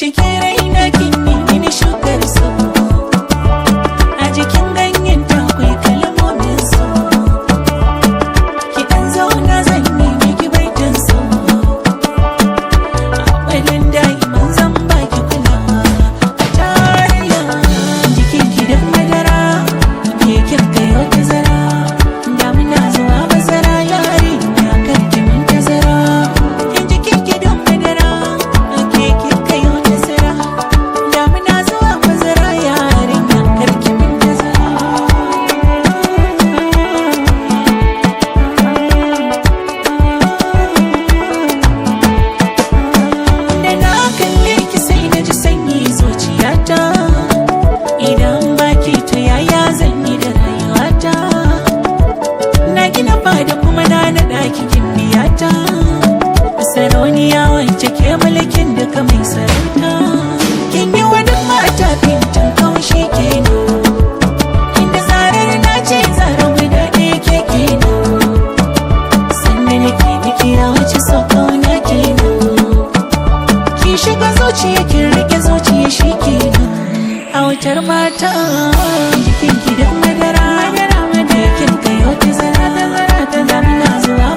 cikin raina kin yi mini shugar so, a jikin ganyen ta akwai kalmomin so, ki dan zauna zan yi miki baitin so, abalin da'iman zan baki kulawa a tarayya. Jikin ki da madara ke kirka yau tazara, damina zuwa bazara yarinya kar ki min tazara. Jikin ki da madara ke kirka yau tazara, damina zuwa bazara yarinya kar ki min tazara. Da na kalle ki sai na ji sanyi zuciyata, idan baki to yaya zan yi da rayuwata. Na gina fada kuma na naɗa ki gimbiyata, sarauniya wacce ke mulkin duka mai sarauta. Kin yi wani mata fintan kaushi kenan, inda zarar na ce zara guda ɗaya ke kenan, sannan nake miki ya wuce sau kauna kenan. Ki shiga zuciya kin rike zuciya shi kenan, a wutar mata jikin ki da madara, kin kai wata zara ta damina zuwa